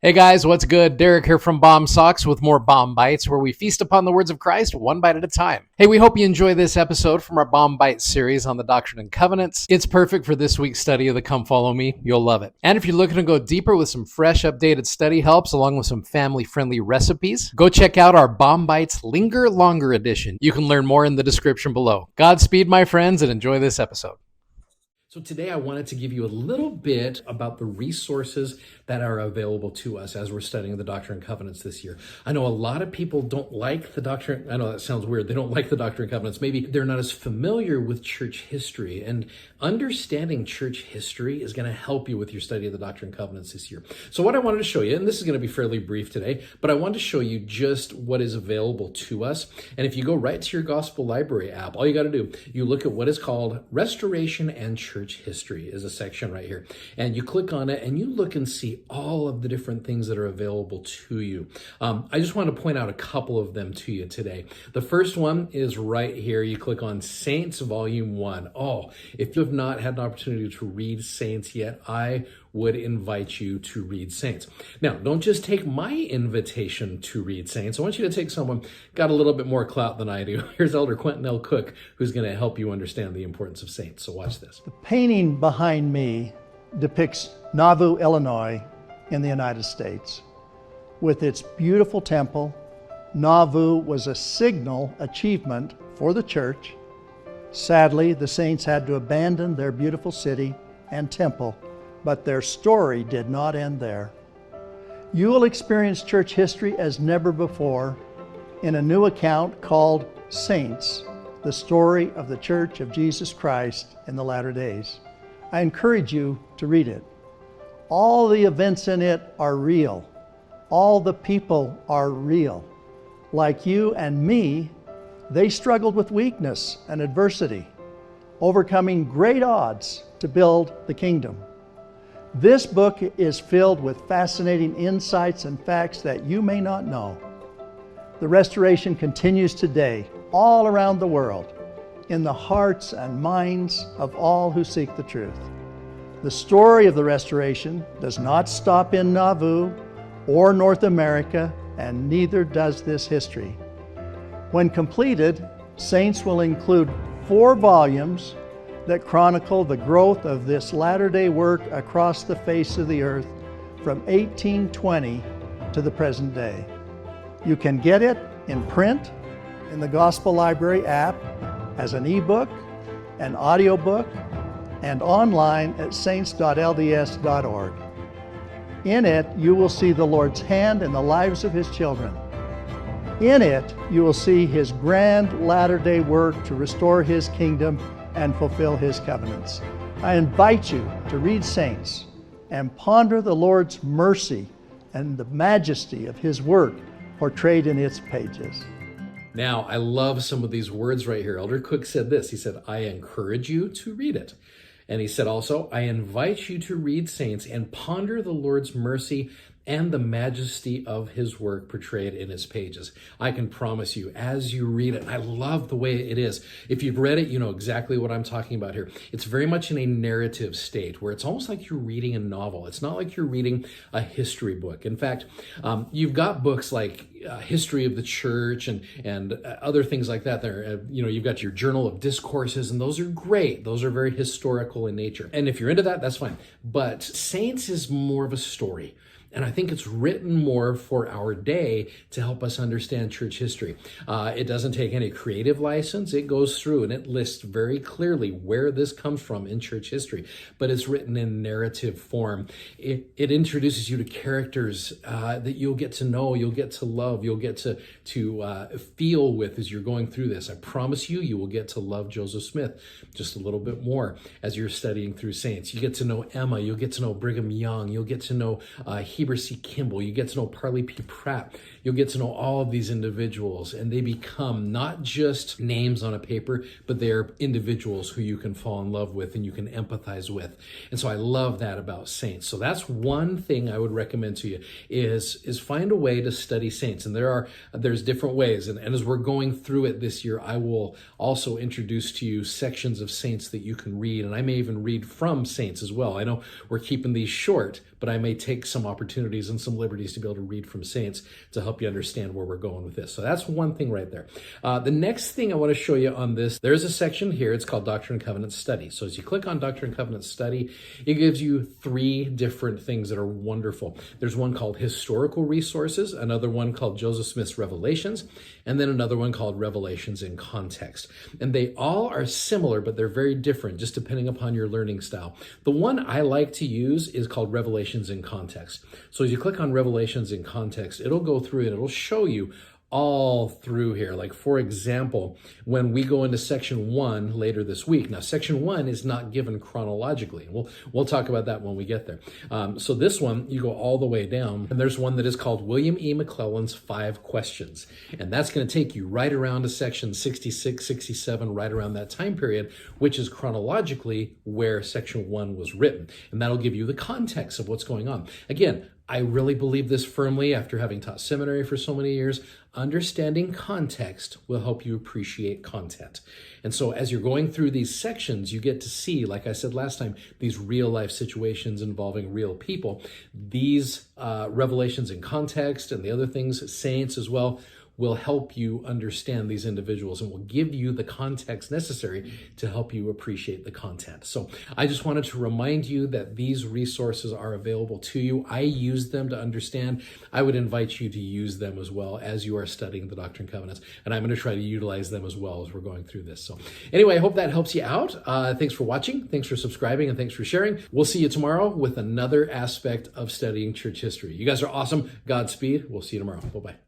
Hey guys, what's good? Derek here from Bomb Socks with more Bomb Bites, where we feast upon the words of Christ one bite at a time. Hey, we hope you enjoy this episode from our Bomb Bites series on the Doctrine and Covenants. It's perfect for this week's study of the Come Follow Me. You'll love it. And if you're looking to go deeper with some fresh, updated study helps along with some family-friendly recipes, go check out our Bomb Bites Linger Longer edition. You can learn more in the description below. Godspeed, my friends, and enjoy this episode. So today I wanted to give you a little bit about the resources that are available to us as we're studying the Doctrine and Covenants this year. I know a lot of people don't like the Doctrine. I know that sounds weird. They don't like the Doctrine and Covenants. Maybe they're not as familiar with church history, and understanding church history is going to help you with your study of the Doctrine and Covenants this year. So what I wanted to show you, and this is going to be fairly brief today, but I wanted to show you just what is available to us. And if you go right to your Gospel Library app, all you got to do, you look at what is called Restoration and Church History is a section right here. And you click on it and you look and see all of the different things that are available to you. I just want to point out a couple of them to you today. The first one is right here. You click on Saints Volume 1. Oh, if you have not had an opportunity to read Saints yet, I would invite you to read Saints. Now, don't just take my invitation to read Saints. I want you to take someone got a little bit more clout than I do. Here's Elder Quentin L. Cook, who's going to help you understand the importance of Saints. So watch this. The painting behind me depicts Nauvoo, Illinois in the United States. With its beautiful temple, Nauvoo was a signal achievement for the church. Sadly, the saints had to abandon their beautiful city and temple, but their story did not end there. You will experience church history as never before in a new account called Saints, the story of the Church of Jesus Christ in the latter days. I encourage you to read it. All the events in it are real. All the people are real. Like you and me, they struggled with weakness and adversity, overcoming great odds to build the kingdom. This book is filled with fascinating insights and facts that you may not know. The restoration continues today all around the world, in the hearts and minds of all who seek the truth. The story of the restoration does not stop in Nauvoo or North America, and neither does this history. When completed, Saints will include 4 volumes that chronicle the growth of this latter-day work across the face of the earth from 1820 to the present day. You can get it in print in the Gospel Library app, as an ebook, an audiobook, and online at saints.lds.org. In it, you will see the Lord's hand in the lives of His children. In it, you will see His grand latter-day work to restore His kingdom and fulfill His covenants. I invite you to read Saints and ponder the Lord's mercy and the majesty of His work portrayed in its pages. Now, I love some of these words right here. Elder Cook said this. He said, I encourage you to read it. And he said also, I invite you to read Saints and ponder the Lord's mercy and the majesty of His work portrayed in His pages. I can promise you, as you read it, I love the way it is. If you've read it, you know exactly what I'm talking about here. It's very much in a narrative state where it's almost like you're reading a novel. It's not like you're reading a history book. In fact, you've got books like History of the Church and other things like that. There, you've got your Journal of Discourses, and those are great. Those are very historical in nature. And if you're into that, that's fine. But Saints is more of a story. And I think it's written more for our day to help us understand church history. It doesn't take any creative license. It goes through and it lists very clearly where this comes from in church history, but it's written in narrative form. It introduces you to characters that you'll get to know, you'll get to love, you'll get to feel with as you're going through this. I promise you, you will get to love Joseph Smith just a little bit more as you're studying through Saints. You get to know Emma, you'll get to know Brigham Young, you'll get to know Heber C. Kimball, you get to know Parley P. Pratt, you'll get to know all of these individuals, and they become not just names on a paper, but they're individuals who you can fall in love with and you can empathize with. And so I love that about Saints. So that's one thing I would recommend to you is find a way to study Saints. And there's different ways. And as we're going through it this year, I will also introduce to you sections of Saints that you can read. And I may even read from Saints as well. I know we're keeping these short, but I may take some opportunities opportunities and some liberties to be able to read from saints to help you understand where we're going with this. So that's one thing right there. The next thing I want to show you on this, there's a section here. It's called Doctrine and Covenants Study. So as you click on Doctrine and Covenants Study, it gives you 3 different things that are wonderful. There's one called Historical Resources, another one called Joseph Smith's Revelations, and then another one called Revelations in Context. And they all are similar, but they're very different, just depending upon your learning style. The one I like to use is called Revelations in Context. So as you click on Revelations in Context, it'll go through and it'll show you all through here. Like, for example, when we go into section 1 later this week. Now, section 1 is not given chronologically. We'll talk about that when we get there. So this one, you go all the way down, and there's one that is called William E. McClellan's 5 Questions. And that's going to take you right around to section 66, 67, right around that time period, which is chronologically where section 1 was written. And that'll give you the context of what's going on. Again, I really believe this firmly after having taught seminary for so many years. Understanding context will help you appreciate content. And so as you're going through these sections, you get to see, like I said last time, these real life situations involving real people. These revelations in context and the other things, saints as well, will help you understand these individuals and will give you the context necessary to help you appreciate the content. So I just wanted to remind you that these resources are available to you. I use them to understand. I would invite you to use them as well as you are studying the Doctrine and Covenants, and I'm going to try to utilize them as well as we're going through this. So anyway, I hope that helps you out. Thanks for watching, thanks for subscribing, and thanks for sharing. We'll see you tomorrow with another aspect of studying church history. You guys are awesome. Godspeed. We'll see you tomorrow. Bye-bye.